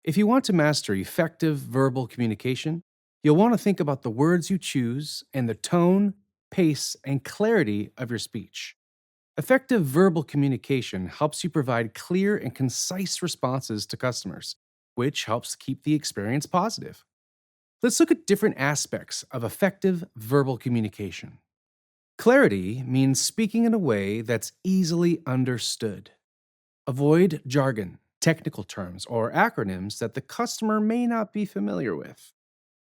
If you want to master effective verbal communication, you'll want to think about the words you choose and the tone, pace, and clarity of your speech. Effective verbal communication helps you provide clear and concise responses to customers, which helps keep the experience positive. Let's look at different aspects of effective verbal communication. Clarity means speaking in a way that's easily understood. Avoid jargon, technical terms, or acronyms that the customer may not be familiar with.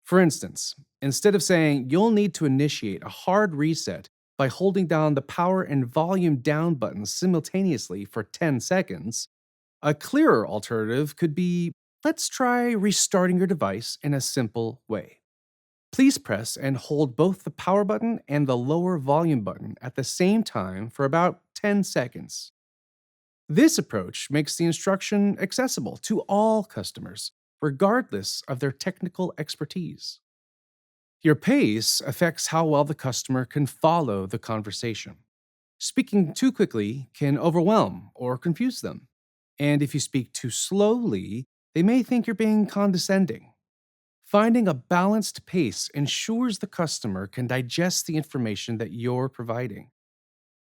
For instance, instead of saying you'll need to initiate a hard reset by holding down the power and volume down buttons simultaneously for 10 seconds, a clearer alternative could be let's try restarting your device in a simple way. Please press and hold both the power button and the lower volume button at the same time for about 10 seconds. This approach makes the instruction accessible to all customers, regardless of their technical expertise. Your pace affects how well the customer can follow the conversation. Speaking too quickly can overwhelm or confuse them. And if you speak too slowly, they may think you're being condescending. Finding a balanced pace ensures the customer can digest the information that you're providing.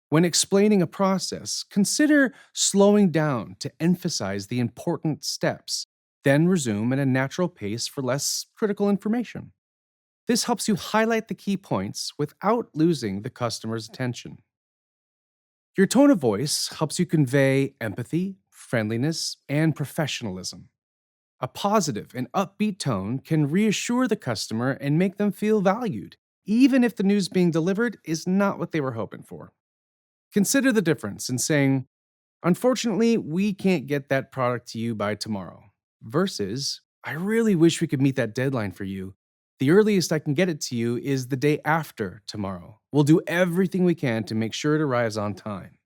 When explaining a process, consider slowing down to emphasize the important steps, then resume at a natural pace for less critical information. This helps you highlight the key points without losing the customer's attention. Your tone of voice helps you convey empathy, friendliness, and professionalism. A positive and upbeat tone can reassure the customer and make them feel valued, even if the news being delivered is not what they were hoping for. Consider the difference in saying, unfortunately, we can't get that product to you by tomorrow, versus, I really wish we could meet that deadline for you. The earliest I can get it to you is the day after tomorrow. We'll do everything we can to make sure it arrives on time.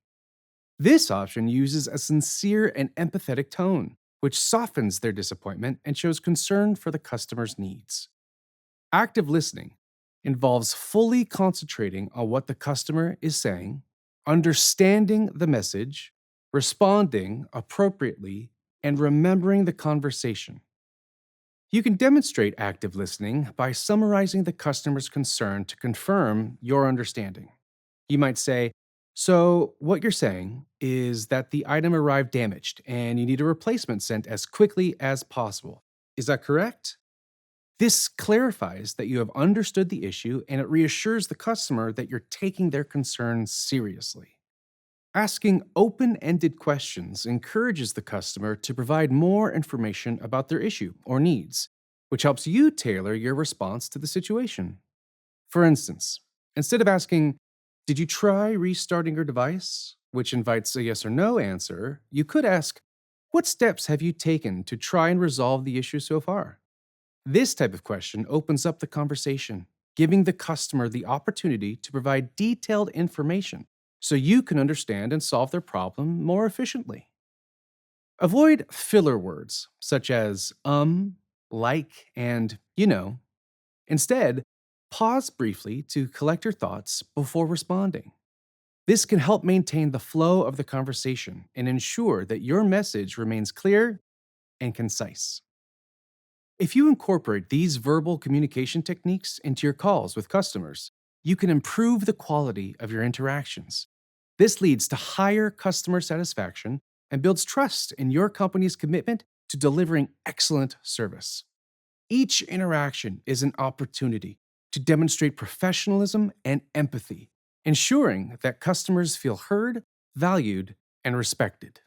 This option uses a sincere and empathetic tone, which softens their disappointment and shows concern for the customer's needs. Active listening involves fully concentrating on what the customer is saying, understanding the message, responding appropriately, and remembering the conversation. You can demonstrate active listening by summarizing the customer's concern to confirm your understanding. You might say, so, what you're saying is that the item arrived damaged and you need a replacement sent as quickly as possible. Is that correct? This clarifies that you have understood the issue and it reassures the customer that you're taking their concerns seriously. Asking open ended questions encourages the customer to provide more information about their issue or needs, which helps you tailor your response to the situation. For instance, instead of asking, did you try restarting your device? Which invites a yes or no answer, you could ask, what steps have you taken to try and resolve the issue so far? This type of question opens up the conversation, giving the customer the opportunity to provide detailed information so you can understand and solve their problem more efficiently. Avoid filler words such as like, and Instead, pause briefly to collect your thoughts before responding. This can help maintain the flow of the conversation and ensure that your message remains clear and concise. If you incorporate these verbal communication techniques into your calls with customers, you can improve the quality of your interactions. This leads to higher customer satisfaction and builds trust in your company's commitment to delivering excellent service. Each interaction is an opportunity to demonstrate professionalism and empathy, ensuring that customers feel heard, valued, and respected.